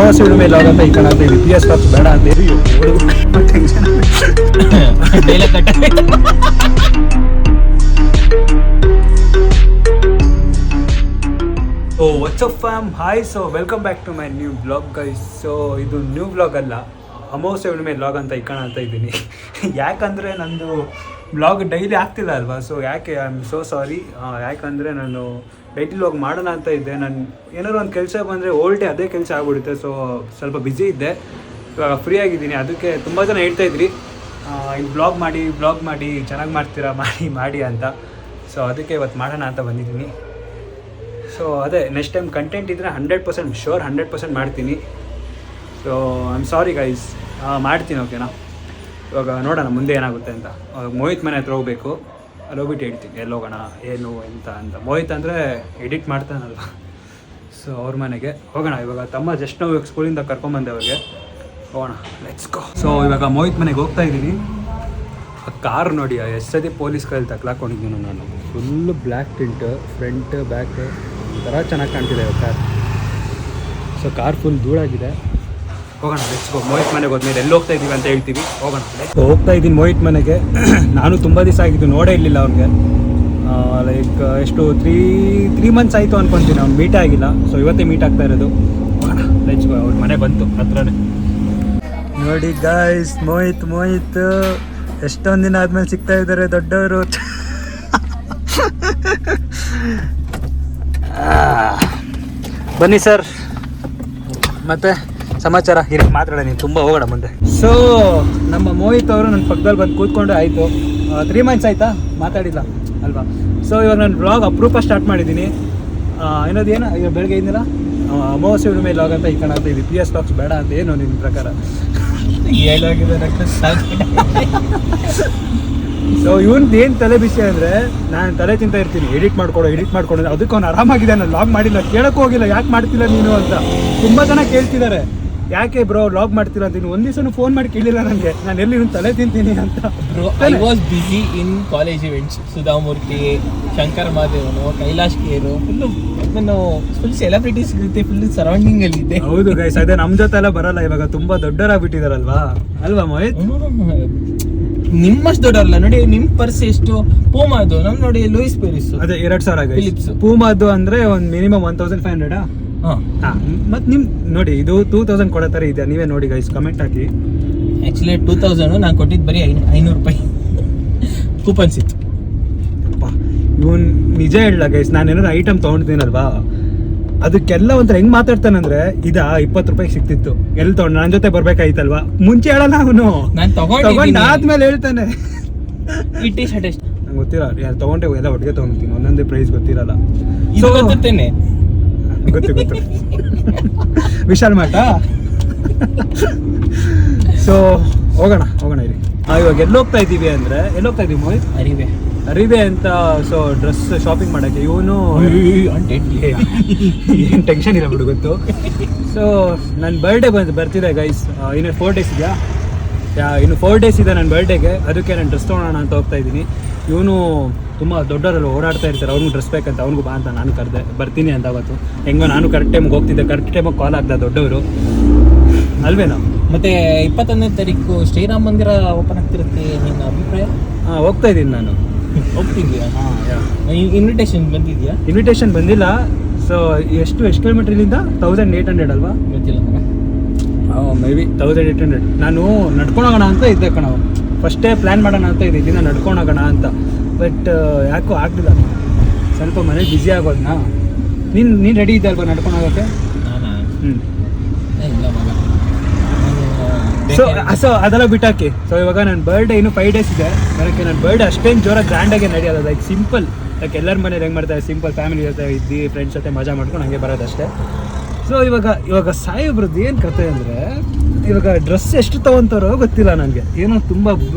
ಅಮಾವಾಸ್ಯೆ ಹುಣ್ಣಿಮೆ ಲಾಗ್ ಅಂತ ಈ ಕಣ ಅಂತ ಇದು PS ಬಾಕ್ಸ್ ಬೇಡ ಅಂತ ಹೇಳಿ tension so what's up fam hi. So welcome back to my new blog guys. So ಇದು ನ್ಯೂ ಬ್ಲಾಗ್ ಅಲ್ಲ, ಅಮಾವಾಸ್ಯೆ ಹುಣ್ಣಿಮೆ ಲಾಗ್ ಅಂತ ಇಕ್ಕೋಣ ಅಂತ ಇದ್ದೀನಿ. ಯಾಕಂದರೆ ನಂದು ಬ್ಲಾಗ್ ಡೈಲಿ ಆಗ್ತಿಲ್ಲ ಅಲ್ವಾ, ಸೊ ಯಾಕೆ ಐ ಆಮ್ ಸೋ ಸಾರಿ. ಯಾಕಂದರೆ ನಾನು ಡೈಲಿ ವ್ಲಾಗ್ ಮಾಡೋಣ ಅಂತ ಇದ್ದೆ. ನಾನು ಏನಾದ್ರು ಒಂದು ಕೆಲಸ ಬಂದರೆ ಓಲ್ ಡೇ ಅದೇ ಕೆಲಸ ಆಗ್ಬಿಡುತ್ತೆ. ಸೊ ಸ್ವಲ್ಪ ಬ್ಯುಸಿ ಇದ್ದೆ, ಇವಾಗ ಫ್ರೀ ಆಗಿದ್ದೀನಿ. ಅದಕ್ಕೆ ತುಂಬ ಜನ ಹೇಳ್ತಾಯಿದ್ರಿ ಇಲ್ಲಿ ಬ್ಲಾಗ್ ಮಾಡಿ ಚೆನ್ನಾಗಿ ಮಾಡ್ತೀರಾ ಮಾಡಿ ಅಂತ. ಸೊ ಅದಕ್ಕೆ ಇವತ್ತು ಮಾಡೋಣ ಅಂತ ಬಂದಿದ್ದೀನಿ. ಸೊ ಅದೇ ನೆಕ್ಸ್ಟ್ ಟೈಮ್ ಕಂಟೆಂಟ್ ಇದ್ದರೆ 100% ಶೋರ್ 100% ಮಾಡ್ತೀನಿ. So I am sorry guys, ಮಾಡ್ತೀನಿ ಓಕೆನಾ. ಇವಾಗ ನೋಡೋಣ ಮುಂದೆ ಏನಾಗುತ್ತೆ ಅಂತ. ಮೋಹಿತ್ ಮನೆ ಹತ್ರ ಹೋಗ್ಬೇಕು, ಅಲ್ಲಿ ಹೋಗ್ಬಿಟ್ಟು ಹೇಳ್ತೀನಿ ಎಲ್ಲಿ ಹೋಗೋಣ ಏನು ಎಂತ ಅಂತ. ಮೋಹಿತ್ ಅಂದರೆ ಎಡಿಟ್ ಮಾಡ್ತಾನಲ್ವ, ಸೊ ಅವ್ರ ಮನೆಗೆ ಹೋಗೋಣ. ಇವಾಗ ತಮ್ಮ ಜಸ್ಟ್ ನಾವು ಸ್ಕೂಲಿಂದ ಕರ್ಕೊಂಬಂದೆ ಅವ್ರಿಗೆ, ಹೋಗೋಣ ಲೆಟ್ಸ್ ಗೋ. ಸೊ ಇವಾಗ ಮೋಹಿತ್ ಮನೆಗೆ ಹೋಗ್ತಾ ಇದ್ದೀನಿ. ಆ ಕಾರ್ ನೋಡಿ, ಎಷ್ಟು ಸತಿ ಪೊಲೀಸ್ ಕೈಯಲ್ಲಿ ತಕ್ಲಾಕೊಂಡಿದ್ದೀನಿ ನಾನು. Full black tint, front back ಒಂಥರ ಚೆನ್ನಾಗಿ ಕಾಣ್ತಿದೆ ಇವಾಗ ಕಾರ್. ಸೊ ಕಾರ್ ಫುಲ್ ಧೂಳಾಗಿದೆ. ಹೋಗೋಣ ಲೆಟ್ಸ್ ಗೋ. ಮೋಹಿತ್ ಮನೆಗೆ ಹೋದ್ಮೇಲೆ ಎಲ್ಲಿ ಹೋಗ್ತಾ ಇದ್ದೀವಿ ಅಂತ ಹೇಳ್ತೀವಿ, ಹೋಗೋಣ. ಹೋಗ್ತಾ ಇದ್ದೀನಿ ಮೋಹಿತ್ ಮನೆಗೆ. ನಾನು ತುಂಬ ದಿವಸ ಆಗಿದ್ದು ನೋಡೇ ಇರಲಿಲ್ಲ ಅವ್ನಿಗೆ. ಲೈಕ್ ಎಷ್ಟು 3 ಮಂತ್ಸ್ ಆಯಿತು ಅನ್ಕೊತೀನಿ, ಅವ್ನು ಮೀಟೇ ಆಗಿಲ್ಲ. ಸೊ ಇವತ್ತೇ ಮೀಟ್ ಆಗ್ತಾ ಇರೋದು. ಹೋಗೋಣ ಲೆಟ್ಸ್ ಗೋ. ಅವ್ರ ಮನೆ ಬಂತು ಹತ್ರನೇ ನೋಡಿ ಗಾಯ್ಸ್. ಮೋಹಿತ್ ಎಷ್ಟೊಂದು ದಿನ ಆದ್ಮೇಲೆ ಸಿಗ್ತಾ ಇದ್ದಾರೆ ದೊಡ್ಡವರು. ಬನ್ನಿ ಸರ್, ಮತ್ತೆ ಸಮಾಚಾರ ಇರಕ್ಕೆ ಮಾತಾಡೋಣ, ನೀನು ತುಂಬ ಹೋಗೋಣ ಮುಂದೆ. ಸೊ ನಮ್ಮ ಮೋಹಿತ್ ಅವರು ನನ್ನ ಪಕ್ಕದಲ್ಲಿ ಬಂದು ಕೂತ್ಕೊಂಡು ಆಯಿತು 3 ಮಂತ್ಸ್ ಆಯಿತಾ ಮಾತಾಡಿಲ್ಲ ಅಲ್ವಾ. ಸೊ ಇವಾಗ ನಾನು ಬ್ಲಾಗ್ ಅಪರೂಪ ಸ್ಟಾರ್ಟ್ ಮಾಡಿದ್ದೀನಿ. ಏನೋದೇನು ಈಗ ಬೆಳಗ್ಗೆ ಏನಿಲ್ಲ ಅಮಾವಾಸ್ಯೆ ಹುಣ್ಣಿಮೆ ಲಾಗ್ ಅಂತ ಈ ಕಣ ಅಂತ ಇದು PS ಬಾಕ್ಸ್ ಬೇಡ ಅಂತ ಏನು ನಿನ್ನ ಪ್ರಕಾರ ಹೇಳೋಗಿದೆ. ಸೊ ಇವ್ನದ್ದು ಏನು ತಲೆ ಬಿಸಿ ಅಂದರೆ, ನಾನು ತಲೆ ತಿಂತ ಇರ್ತೀನಿ ಎಡಿಟ್ ಮಾಡ್ಕೊಡೋ ಅದಕ್ಕೆ ಅವ್ನು ಆರಾಮಾಗಿದೆ. ನಾನು ಲಾಗ್ ಮಾಡಿಲ್ಲ, ಕೇಳೋಕ್ಕೂ ಹೋಗಿಲ್ಲ ಯಾಕೆ ಮಾಡ್ತಿಲ್ಲ ನೀನು ಅಂತ. ತುಂಬ ಜನ ಕೇಳ್ತಿದ್ದಾರೆ ಯಾಕೆ ಬ್ರೋ ಲಾಗ್ ಮಾಡ್ತೀರಾ ಅಂತ. ಒಂದು ದಿವಸ ಫೋನ್ ಮಾಡಿ ಕೇಳಿಲ್ಲ ನನಗೆ, ನಾನು ಎಲ್ಲಿ ಇವ್ನು ತಲೆ ತಿಂತೀನಿ ಅಂತ. I was busy in college events. Sudha Murthy, Shankar ಮಹಾದೇವನು, Kailash care, full celebrities ಇರುತ್ತೆ, ಫುಲ್ ಸರೌಂಡಿಂಗ್ ಅಲ್ಲಿ ಇದೆ. ಹೌದು ಗೈಸ್, ಅದೇ ನಮ್ಮ ಜೊತೆ ಎಲ್ಲ ಬರಲ್ಲ ಇವಾಗ, ತುಂಬಾ ದೊಡ್ಡವರಾಗ್ಬಿಟ್ಟಿದಾರಲ್ವಾ ಅಲ್ವಾ ಮೋಹಿತ್? ನಿಮ್ಮಷ್ಟು ದೊಡ್ಡವರಲ್ಲ ನೋಡಿ. ನಿಮ್ ಪರ್ಸ್ ಎಷ್ಟು ಪೂಮಾದು, ನಮ್ ನೋಡಿ ಲೂಯಿಸ್ ಪೇರಿಸ್ ಅದೇ 2000 ಫಿಲಿಪ್ಸ್. ಪೂಮಾದು ಅಂದ್ರೆ ಒಂದು ಮಿನಿಮಮ್ 1500. ಮತ್ತೆ ನಿಮ್ ನೋಡಿ ಇದು 2000 ಕೊಡೋ ಥರ ಇದೆ. ನೀವೇ ನೋಡಿ ಗೈಸ್, ಕಮೆಂಟ್ ಹಾಕಿ. ಆಕ್ಚುಲಿ 2000 ನಾನು ಕೊಟ್ಟಿದ್ದು ಬರೀ 500 ರೂಪಾಯಿ ಕೂಪನ್ಸ್ ಇತ್ತು. ಇವನ್ ನಿಜ ಹೇಳಲ್ಲ ಗೈಸ್, ನಾನು ಏನಾದ್ರು ಐಟಮ್ ತೊಗೊಂಡಿದ್ದೀನಲ್ವಾ ಅದಕ್ಕೆಲ್ಲ ಒಂಥರ ಹೆಂಗ್ ಮಾತಾಡ್ತಾನಂದ್ರೆ, 20 ರೂಪಾಯಿಗೆ ಸಿಕ್ತಿತ್ತು, ಎಲ್ಲಿ ತೊಗೊಂಡು ನನ್ನ ಜೊತೆ ಬರ್ಬೇಕಾಯ್ತಲ್ವಾ. ಮುಂಚೆ ಹೇಳಲ್ಲ ಅವನು, ನಾನು ತಗೊಂಡಾದ್ಮೇಲೆ ಹೇಳ್ತಾನೆ. ಈ ಟಿ ಶರ್ಟ್ ಎಷ್ಟು ನಂಗೆ ಗೊತ್ತಿಲ್ಲ, ಯಾರು ತೊಗೊಂಡೆ ಎಲ್ಲ ಒಟ್ಟಿಗೆ ತೊಗೊಂತೀನಿ, ಒಂದೊಂದೇ ಪ್ರೈಸ್ ಗೊತ್ತಿರಲ್ಲ. ಇದು ಗೊತ್ತೇನೆ, ಗೊತ್ತು ವಿಶಾಲ್ ಮಾಟ. ಸೊ ಹೋಗೋಣ ಇರಿ. ಇವಾಗ ಎಲ್ಲಿ ಹೋಗ್ತಾ ಇದ್ದೀವಿ ಅಂದ್ರೆ, ಎಲ್ಲಿ ಹೋಗ್ತಾ ಇದೀವಿ ಮೋಹಿತ್? ಅರಿವೆ ಅಂತ. ಸೊ ಡ್ರೆಸ್ ಶಾಪಿಂಗ್ ಮಾಡಕ್ಕೆ. ಇವನು ಏನು ಟೆನ್ಷನ್ ಇಲ್ಲ ಬಿಡು, ಗೊತ್ತು. ಸೊ ನನ್ನ ಬರ್ಡೇ ಬರ್ತಿದೆ ಗೈಸ್, ಇನ್ನು 4 ಡೇಸ್ ಇದೆಯಾ? ಇನ್ನು 4 ಡೇಸ್ ಇದೆ ನನ್ನ ಬರ್ಡೇಗೆ. ಅದಕ್ಕೆ ನಾನು ಡ್ರೆಸ್ ತೊಗೊಳೋಣ ಅಂತ ಹೋಗ್ತಾ ಇದ್ದೀನಿ. ಇವನು ತುಂಬ ದೊಡ್ಡವರೆಲ್ಲ ಓಡಾಡ್ತಾ ಇರ್ತಾರೆ, ಅವ್ನಿಗೂ ಡ್ರೆಸ್ ಬೇಕಂತ, ಅವ್ನಿಗೂ ಬಾ ಅಂತ ನಾನು ಕರೆದೆ, ಬರ್ತೀನಿ ಅಂತ. ಅವತ್ತು ಹೆಂಗೋ ನಾನು ಕರೆಕ್ಟ್ ಟೈಮಿಗೆ ಹೋಗ್ತಿದ್ದೆ, ಕರೆಕ್ಟ್ ಟೈಮಿಗೆ ಕಾಲ್ ಆಗ್ದ ದೊಡ್ಡವರು ಅಲ್ವೇನಾ. ಮತ್ತೆ 21ನೇ ತಾರೀಕು ಶ್ರೀರಾಮ ಮಂದಿರ ಓಪನ್ ಆಗ್ತಿರುತ್ತೆ, ನಿನ್ನ ಅಭಿಪ್ರಾಯ? ಹೋಗ್ತಾ ಇದ್ದೀನಿ ನಾನು. ಹೋಗ್ತಿದ್ಯಾ? ಇನ್ವಿಟೇಷನ್ ಬಂದಿಲ್ಲ. ಸೊ ಎಷ್ಟು ಕಿಲೋಮೀಟರ್ ಇಲ್ಲಿಂದ? 1800 ಅಲ್ವಾ? ಗೊತ್ತಿಲ್ಲ ನನಗೆ. May be 1800. ನಾನು ನಡ್ಕೊಂಡು ಹೋಗೋಣ ಅಂತ ಇದ್ದೆ ಕಣ, ಫಸ್ಟೇ ಪ್ಲ್ಯಾನ್ ಮಾಡೋಣ ಅಂತ ಇದೆ, ಇಲ್ಲಿಂದ ನಡ್ಕೊಂಡು ಹೋಗೋಣ ಅಂತ. ಬಟ್ ಯಾಕೋ ಆಗಲಿಲ್ಲ, ಸ್ವಲ್ಪ ಮನೇಲಿ ಬ್ಯುಸಿ ಆಗೋದನ್ನ. ನೀನು ರೆಡಿ ಇದ್ದೆ ಅಲ್ವಾ ನಡ್ಕೊಂಡು ಹೋಗೋಕ್ಕೆ? ಸೊ ಅದೆಲ್ಲ ಬಿಟ್ಟಾಕಿ. ಸೊ ಇವಾಗ ನನ್ನ ಬರ್ಡೇ ಇನ್ನು 5 ಡೇಸ್ ಇದೆ ಬರೋಕ್ಕೆ. ನನ್ನ ಬರ್ಡೇ ಅಷ್ಟೇನು ಜೋರಾಗಿ ಗ್ರ್ಯಾಂಡಾಗಿ ನಡೆಯೋದು, ಲೈಕ್ ಸಿಂಪಲ್, ಲೈಕ್ ಎಲ್ಲರ ಮನೇಲಿ ಹೆಂಗೆ ಮಾಡ್ತಾರೆ ಸಿಂಪಲ್, ಫ್ಯಾಮಿಲಿ ಜೊತೆ ಇದ್ದು ಫ್ರೆಂಡ್ಸ್ ಜೊತೆ ಮಜಾ ಮಾಡ್ಕೊಂಡು ಹಂಗೆ ಬರೋದಷ್ಟೇ. ಸೊ ಇವಾಗ ಸಾಯಿಬ್ರದ್ದು ಏನು ಕತೆ ಅಂದರೆ, ಇವಾಗ ಡ್ರೆಸ್ ಎಷ್ಟು ತೊಗೊತಾರೋ ಗೊತ್ತಿಲ್ಲ ನನಗೆ. ಏನೋ ತುಂಬ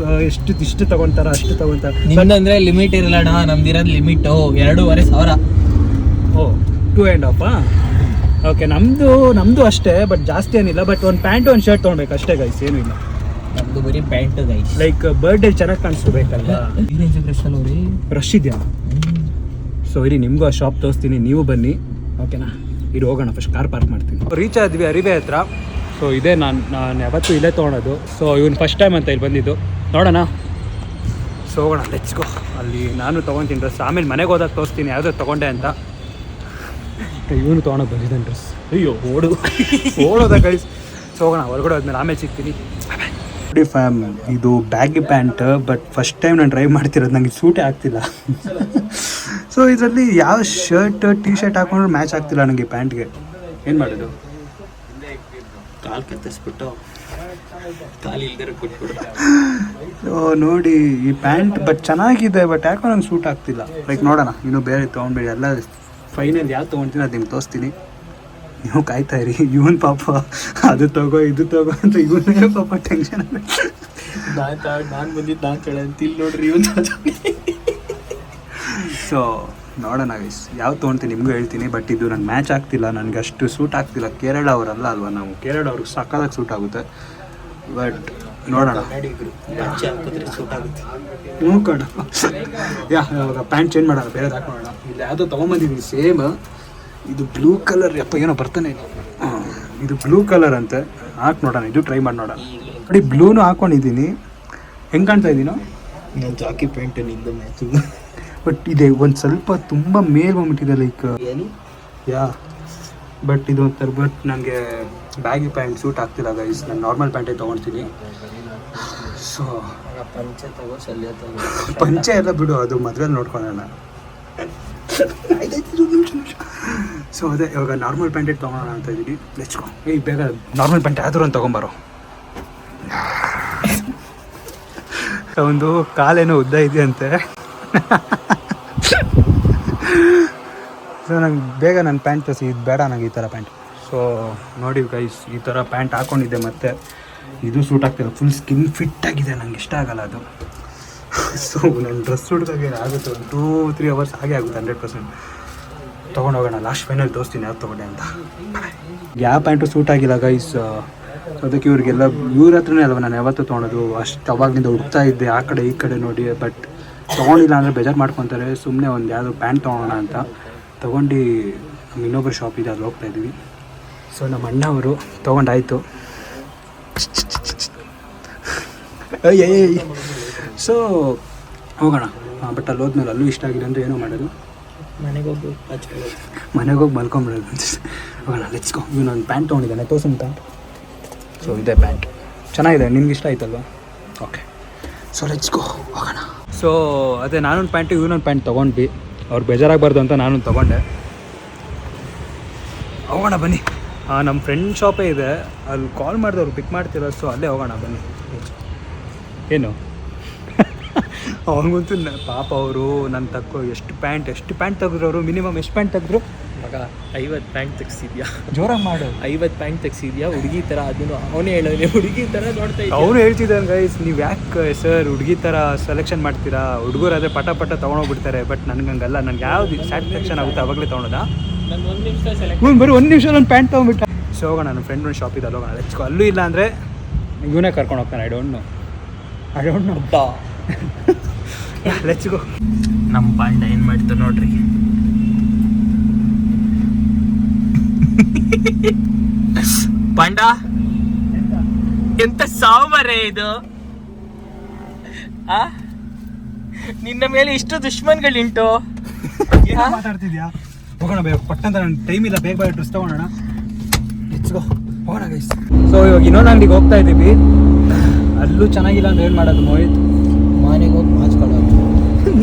ಇಷ್ಟು ತೊಗೊತಾರ, ಅಷ್ಟು ತೊಗೊತಾರೆ. ನಿಮ್ಮದಂದ್ರೆ ಲಿಮಿಟ್ ಇರಲ್ಲ, ನಮ್ದಿರೋದು ಲಿಮಿಟು 2,500. ಓ 2.5. ಓಕೆ, ನಮ್ಮದು ಅಷ್ಟೇ, ಬಟ್ ಜಾಸ್ತಿ ಏನಿಲ್ಲ. ಬಟ್ ಒಂದು ಪ್ಯಾಂಟ್ ಒಂದು ಶರ್ಟ್ ತೊಗೊಳ್ಬೇಕು ಅಷ್ಟೇ ಗೈಸ್, ಏನೂ ಇಲ್ಲ. ನಮ್ಮದು ಬರೀ ಪ್ಯಾಂಟ್ ಗೈಸ್. ಲೈಕ್ ಬರ್ಡೇ ಚೆನ್ನಾಗಿ ಕಾಣಿಸ್ಬೇಕಲ್ವ. ರಶ್ ಇದೆಯಾ? ಸೊ ಇರಿ, ನಿಮಗೂ ಆ ಶಾಪ್ ತೋರಿಸ್ತೀನಿ, ನೀವು ಬನ್ನಿ ಓಕೆನಾ. ಇದು ಹೋಗೋಣ ಫಸ್ಟ್ ಕಾರ್ ಪಾರ್ಕ್ ಮಾಡ್ತೀನಿ. ರೀಚ್ ಆದ್ವಿ ಅರಿವೆ ಹತ್ರ. ಸೊ ಇದೇ ನಾನು ಯಾವತ್ತೂ ಇಲ್ಲೇ ತೊಗೊಳೋದು. ಸೊ ಇವನು ಫಸ್ಟ್ ಟೈಮ್ ಅಂತ ಇಲ್ಲಿ ಬಂದಿದ್ದು. ನೋಡೋಣ. ಸೊ ಹೋಗೋಣ, ಲೆಟ್ಸ್ ಗೋ. ಅಲ್ಲಿ ನಾನು ತೊಗೊತೀನಿ ಡ್ರೆಸ್, ಆಮೇಲೆ ಮನೆಗೆ ಹೋದಾಗ ತೋರಿಸ್ತೀನಿ ಯಾವುದೋ ತೊಗೊಂಡೆ ಅಂತ. ಇವನು ತೊಗೊಳಕ್ಕೆ ಬಂದಿದ್ದಾನೆ ಡ್ರೆಸ್. ಅಯ್ಯೋ ಓಡೋದ ಗೈಸ್. ಸೊ ಹೋಗೋಣ, ಹೊರಗಡೆ ಹೋದ್ಮೇಲೆ ಆಮೇಲೆ ಸಿಗ್ತೀನಿ. ನೋಡಿ ಫ್ಯಾಮ್, ಇದು baggy pant, but first time ನಾನು ಟ್ರೈ ಮಾಡ್ತಿರೋದು, ನನಗೆ ಸೂಟೇ ಆಗ್ತಿಲ್ಲ. ಸೊ ಇದರಲ್ಲಿ ಯಾವ ಶರ್ಟ್ ಟಿ ಶರ್ಟ್ ಹಾಕೊಂಡ್ರೆ ಮ್ಯಾಚ್ ಆಗ್ತಿಲ್ಲ ನನಗೆ ಪ್ಯಾಂಟ್ಗೆ. ಏನು ಮಾಡೋದು? ಕಾಲು ಕತ್ತಿಸ್ಬಿಟ್ಟು ಕಾಲು ಇಲ್ದಿರ ಕೊಟ್ಬಿಡು. ಸೊ ನೋಡಿ ಈ ಪ್ಯಾಂಟ್ ಬಟ್ ಚೆನ್ನಾಗಿದೆ, ಬಟ್ ಯಾಕೋ ನಂಗೆ ಸೂಟ್ ಆಗ್ತಿಲ್ಲ. ಲೈಕ್ ನೋಡೋಣ, ಇನ್ನೂ ಬೇರೆ ತೊಗೊಂಡ್ಬೇಡಿ. ಎಲ್ಲ ಫೈನಲ್ ಯಾವ್ದು ತೊಗೊಳ್ತೀನಿ ಅದು ನಿಮ್ಗೆ ತೋರಿಸ್ತೀನಿ. ನೀವು ಕಾಯ್ತಾ ಇರಿ. ಇವನ್ ಪಾಪ ಅದು ತಗೋ ಇದು ತಗೋ ಅಂತ ಇವನೇ ಪಾಪ ಟೆನ್ಷನ್. ನಾನು ಬಂದಿದ್ದು ನಾನು ಕೇಳ ಅಂತ ಇಲ್ಲಿ ನೋಡ್ರಿ ಇವನು. ಸೊ ನೋಡೋಣ ಗೈಸ್, ಯಾವ್ದು ತೊಗೊಳ್ತೀನಿ ನಿಮಗೂ ಹೇಳ್ತೀನಿ. ಬಟ್ ಇದು ನಂಗೆ ಮ್ಯಾಚ್ ಆಗ್ತಿಲ್ಲ, ನನಗೆ ಅಷ್ಟು ಸೂಟ್ ಆಗ್ತಿಲ್ಲ. ಕೇರಳ ಅವರಲ್ಲ ಅಲ್ವಾ ನಾವು, ಕೇರಳ ಅವ್ರಿಗೆ ಸಕ್ಕದಾಗಿ ಸೂಟ್ ಆಗುತ್ತೆ. ಬಟ್ ನೋಡೋಣ. ಸೂಟ್ ಆಗುತ್ತೆ. ಹ್ಞೂ ಕಣ. ಇವಾಗ ಪ್ಯಾಂಟ್ ಚೇಂಜ್ ಮಾಡೋಣ, ಬೇರೆದು ಹಾಕೋಣ. ಇಲ್ಲಿ ಯಾವುದೋ ತೊಗೊಂಬಂದಿದ್ದೀನಿ ಸೇಮ್. ಇದು ಬ್ಲೂ ಕಲರ್, ಯಪ್ಪ ಏನೋ ಬರ್ತಾನೆ. ಇದು ಬ್ಲೂ ಕಲರ್ ಅಂತೆ. ಹಾಕಿ ನೋಡೋಣ, ಇದು ಟ್ರೈ ಮಾಡಿ ನೋಡೋಣ. ನೋಡಿ ಬ್ಲೂನು ಹಾಕ್ಕೊಂಡಿದ್ದೀನಿ. ಹೆಂಗೆ ಕಾಣ್ತಾ ಇದ್ದೀನೋ? ನಾನು ಜಾಕಿ ಪ್ಯಾಂಟ್ ನಿಂದು ಮ್ಯಾಚು. ಬಟ್ ಇದೆ ಒಂದು ಸ್ವಲ್ಪ ತುಂಬ ಮೇಲ್ ಬಂದ್ಬಿಟ್ಟಿದೆ. ಲೈಕ್ ಏನು ಯಾ, ಬಟ್ ಇದು ಒಂಥರ. ಬಟ್ ನನಗೆ ಬ್ಯಾಗಿ ಪ್ಯಾಂಟ್ ಸೂಟ್ ಆಗ್ತಿಲ್ಲ ಗೈಸ್. ನಾನು ನಾರ್ಮಲ್ ಪ್ಯಾಂಟೇ ತೊಗೊಳ್ತೀನಿ. ಸೊ ಪಂಚೆ ತಗೋ, ಶಲ್ಯ ತಗೋ. ಪಂಚೆ ಎಲ್ಲ ಬಿಡು, ಅದು ಮದುವೆಲಿ ನೋಡ್ಕೊಳ್ಳೋಣ. ಸೊ ಅದೇ ಇವಾಗ ನಾರ್ಮಲ್ ಪ್ಯಾಂಟೇ ತೊಗೊಳೋಣ ಅಂತ ಇದ್ದೀನಿ. ಲೆಚ್ಕೊ. ಬೇಗ ನಾರ್ಮಲ್ ಪ್ಯಾಂಟ್ ಯಾವ್ದಾರು ಒಂದು ತೊಗೊಂಬರೋ. ಒಂದು ಕಾಲೇನೋ ಉದ್ದ ಇದೆಯಂತೆ. ಸೊ ನಂಗೆ ಬೇಗ ನನ್ನ ಪ್ಯಾಂಟ್ ತರಿಸಿ, ಇದು ಬೇಡ ನನಗೆ ಈ ಥರ ಪ್ಯಾಂಟ್. ಸೊ ನೋಡಿ ಗೈಸ್, ಈ ಥರ ಪ್ಯಾಂಟ್ ಹಾಕ್ಕೊಂಡಿದ್ದೆ, ಮತ್ತು ಇದು ಸೂಟ್ ಆಗ್ತಿಲ್ಲ. ಫುಲ್ ಸ್ಕಿನ್ ಫಿಟ್ ಆಗಿದೆ, ನಂಗೆ ಇಷ್ಟ ಆಗಲ್ಲ ಅದು. ಸೊ ನನ್ನ ಡ್ರೆಸ್ ಹುಡ್ದಾಗೆ ಆಗುತ್ತೆ, ಒಂದು 2-3 ಅವರ್ಸ್ ಹಾಗೆ ಆಗುತ್ತೆ 100%. ತೊಗೊಂಡೋಗೋಣ. ಲಾಸ್ಟ್ ಫೈನಲ್ ತೋರಿಸ್ತೀನಿ ಯಾವ್ದು ತೊಗೊಂಡೆ ಅಂತ. ಯಾವ ಪ್ಯಾಂಟು ಸೂಟ್ ಆಗಿಲ್ಲ ಗೈಸ್. ಅದಕ್ಕೆ ಇವ್ರಿಗೆಲ್ಲ ಇವ್ರ ಹತ್ರನೇ ಅಲ್ವ ನಾನು ಯಾವತ್ತೂ ತೊಗೊಳೋದು. ಅಷ್ಟು ಅವಾಗಲಿಂದ ಹುಡ್ತಾ ಇದ್ದೆ ಆ ಕಡೆ ಈ ಕಡೆ ನೋಡಿ. ಬಟ್ ತೊಗೊಂಡಿಲ್ಲ ಅಂದರೆ ಬೇಜಾರು ಮಾಡ್ಕೊತಾರೆ. ಸುಮ್ಮನೆ ಒಂದು ಯಾವುದೋ ಪ್ಯಾಂಟ್ ತೊಗೊಳೋಣ ಅಂತ ತೊಗೊಂಡು ನಮ್ಮ ಇನ್ನೊಬ್ಬರು ಶಾಪ್ ಇದೆ, ಅಲ್ಲಿ ಹೋಗ್ತಾ ಇದ್ದೀವಿ. ಸೊ ನಮ್ಮ ಅಣ್ಣವರು ತೊಗೊಂಡಾಯಿತು. ಸೊ ಹೋಗೋಣ. ಬಟ್ ಅಲ್ಲಿ ಹೋದ್ಮೇಲೆ ಅಲ್ಲೂ ಇಷ್ಟ ಆಗಿದೆ ಅಂದರೆ ಏನೋ ಮಾಡೋದು, ಮನೆಗೆ ಹೋಗಿ ಮನೆಗೆ ಹೋಗಿ ಮಲ್ಕೊಂಬಿಡೋದು. ಹೋಗೋಣ, ಲೆಟ್ಸ್ಕೋ. ಇವನೊಂದು pant ತೊಗೊಂಡಿದ್ದಾನೆ, ತೋರ್ಸನ್ pant. ಸೊ ಇದೇ ಪ್ಯಾಂಟ್ ಚೆನ್ನಾಗಿದೆ, ನಿನ್ಗೆ ಇಷ್ಟ ಆಯ್ತಲ್ವಾ? ಓಕೆ, ಸೊ ಲೆಟ್ಸ್ಕೋ ಹೋಗೋಣ. ಸೊ ಅದೇ ನಾನೊಂದು ಪ್ಯಾಂಟು ಇವನೊಂದು ಪ್ಯಾಂಟ್ ತೊಗೊಂಡ್ವಿ. ಅವ್ರು ಬೇಜಾರಾಗಬಾರ್ದು ಅಂತ ನಾನೊಂದು ತೊಗೊಂಡೆ. ಹೋಗೋಣ ಬನ್ನಿ. ನಮ್ಮ ಫ್ರೆಂಡ್ ಶಾಪೇ ಇದೆ, ಅಲ್ಲಿ ಕಾಲ್ ಮಾಡಿದೆ, ಅವ್ರು ಪಿಕ್ ಮಾಡ್ತಿಲ್ಲ. ಸೊ ಅಲ್ಲೇ ಹೋಗೋಣ ಬನ್ನಿ. ಏನು ಅವನಿಗಂತೂ ಪಾಪ ಅವರು ನನ್ನ ತಕ್ಕೋ ಎಷ್ಟು ಪ್ಯಾಂಟ್ ತೆಗೆದ್ರು ಅವರು. ಮಿನಿಮಮ್ ಎಷ್ಟು ಪ್ಯಾಂಟ್ ತೆಗೆದ್ರು ಮಗ? 50 ಪ್ಯಾಂಟ್ ತೆಗ್ಸಿದ್ಯಾ? ಜೋರಾಗಿ ಮಾಡು. 50 ಪ್ಯಾಂಟ್ ತೆಗ್ಸಿದ್ಯಾ ಹುಡುಗಿ ಥರ? ಅದನ್ನು ಅವನೇ ಹೇಳೋನೆ, ಹುಡುಗಿ ಥರ ನೋಡ್ತಾ ಇದ್ದ. ಅವನು ಹೇಳ್ತಿದ್ದಾನೆ ಗೈಸ್, ನೀವು ಯಾಕೆ ಸರ್ ಹುಡುಗಿ ಥರ ಸೆಲೆಕ್ಷನ್ ಮಾಡ್ತೀರಾ? ಹುಡುಗರು ಅದೇ ಪಟ ತೊಗೊಂಡೋಗ್ಬಿಡ್ತಾರೆ. ಬಟ್ ನನಗೆ ಹಂಗಲ್ಲ, ನನಗೆ ಯಾವ್ದು ಸ್ಯಾಟಿಸ್ಫ್ಯಾಕ್ಷನ್ ಆಗುತ್ತೆ ಅವಾಗಲೇ ತೊಗೊಳೋದಾ. ನಾನು 1 ನಿಮಿಷ ಸೆಲೆಕ್ಟ್ ಬರೀ 1 ನಿಮಿಷ ನನ್ನ ಪ್ಯಾಂಟ್ ತೊಗೊಂಡ್ಬಿಟ್ಟ. ಸೊ ಹೋಗೋಣ, ನನ್ನ ಫ್ರೆಂಡ್ ಒಂದು ಶಾಪ್ ಇದೆ, ಅಲ್ಲಿ ಹೋಗೋಣ. ಲೆಟ್ಸ್ಕೋ. ಅಲ್ಲೂ ಇಲ್ಲ ಅಂದರೆ ಇವನೇ ಕರ್ಕೊಂಡು ಹೋಗ್ತಾನೆ. I don't know. ಲೆಟ್ಸ್ಗೋ. ನಮ್ಮ ಪಾಂಡ ಏನು ಮಾಡ್ತು ನೋಡ್ರಿ. ಪಾಂಡ ಎಂತ ಸಾವುಮರೆ ಇದು? ನಿನ್ನ ಮೇಲೆ ಇಷ್ಟು ದುಶ್ಮನ್ಗಳುಂಟು. ಮಾತಾಡ್ತಿದ್ಯಾ? ಹೋಗೋಣ ಬೇಗ, ಪಟ್ಟಂತ ನನ್ನ ಟೈಮ್ ಇಲ್ಲ. ಬೇಗ ಡ್ರೆಸ್ ತೊಗೊಳೋಣ. ಲೆಟ್ಸ್ಗೋ, ಹೋಗೋಣ ಗೈಸ್. ಸೊ ಇವಾಗ ಇನ್ನೊಂದು ಅಂಗಡಿಗೆ ಹೋಗ್ತಾ ಇದ್ದೀವಿ. ಅಲ್ಲೂ ಚೆನ್ನಾಗಿಲ್ಲ ಅಂದ್ರೆ ಏನು ಮಾಡೋದು ಮೋಹಿತ್? ಮನೆಗೆ ಹೋಗಿ ಮಾಚ್ಕೊಳ್ಳೋದು.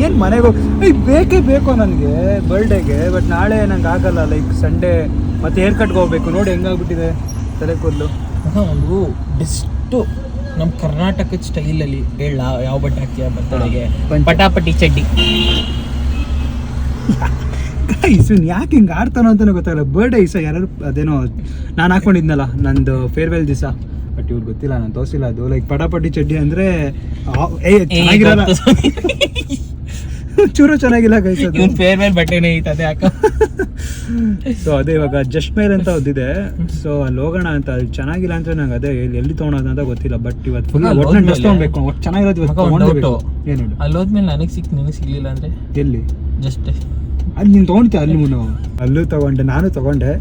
ಏನು ಮನೆಗೆ ಹೋಗಿ ಬೇಕೇ ಬೇಕು ನನಗೆ ಬರ್ಡೇಗೆ. ಬಟ್ ನಾಳೆ ನಂಗೆ ಆಗಲ್ಲ. ಲೈಕ್ ಸಂಡೇ ಮತ್ತೆ ಹೇರ್ ಕಟ್ಗೆ ಹೋಗ್ಬೇಕು. ನೋಡಿ ಹೆಂಗಾಗ್ಬಿಟ್ಟಿದೆ ತಲೆ ಕೂದಲು. ಒಂದು ಬೆಸ್ಟು ನಮ್ಮ ಕರ್ನಾಟಕದ ಸ್ಟೈಲಲ್ಲಿ ಹೇಳ, ಯಾವ ಬಟ್ಟೆ ಹಾಕ್ತೀಯ ಬರ್ತಡೆಗೆ? ಪಟಾಪಟಿ ಚಡ್ಡಿ. ಯಾಕೆ ಹಿಂಗೆ ಆಡ್ತಾನೋ ಅಂತಲೇ ಗೊತ್ತಾಗಲ್ಲ. ಬರ್ಡೇ ದಿವಸ ಯಾರು ಅದೇನೋ ನಾನು ಹಾಕ್ಕೊಂಡಿದ್ನಲ್ಲ ನಂದು ಫೇರ್ವೆಲ್ ದಿವಸ. ಬಟ್ ಇವ್ರು ಗೊತ್ತಿಲ್ಲ, ನಾನು ತೋರಿಸಿಲ್ಲ ಅದು. ಲೈಕ್ ಪಟಾಪಟಿ ಚಡ್ಡಿ ಅಂದರೆ ಚೆನ್ನಾಗಿರಲ್ಲ, ಚೂರು ಚೆನ್ನಾಗಿಲ್ಲ ಗೈಸ್. ಅದು ಫೇರ್ವೆಲ್ ಬಟ್ಟೆನೇ ಐತೆ ಯಾಕ. ಸೊ ಅದೇ ಇವಾಗ ಜಸ್ಟ್ ಮೇಲ್ ಅಂತ ಓದಿದೆ. ಸೊ ಅಲ್ಲಿ ಹೋಗೋಣ ಅಂತ. ಅಲ್ಲಿ ಚೆನ್ನಾಗಿಲ್ಲ ಅಂದರೆ ನಂಗೆ ಅದೇ ಎಲ್ಲಿ ತೊಗೊಳೋದು ಅಂತ ಗೊತ್ತಿಲ್ಲ. ಬಟ್ ಇವತ್ತು ಫುಲ್ ಒಟ್ಟು ಡ್ರೆಸ್ ತೊಗೊಳ್ಬೇಕು, ಒಟ್ಟು ಚೆನ್ನಾಗಿರೋದು ಇವತ್ತು ತೊಗೊಂಡ್ಬೇಕು. ಏನು ಅಲ್ಲಿ ಹೋದ್ಮೇಲೆ ನನಗೆ ನಿನಗೆ ಸಿಗ್ಲಿಲ್ಲ ಅಂದರೆ ಎಲ್ಲಿ? ಜಸ್ಟ್ ಅದು ನೀನು ತೊಗೊಳ್ತೀಯ ಅಲ್ಲಿ ಮುನ್ನು ಅಲ್ಲೂ ತೊಗೊಂಡೆ ನಾನು ತೊಗೊಂಡೆ.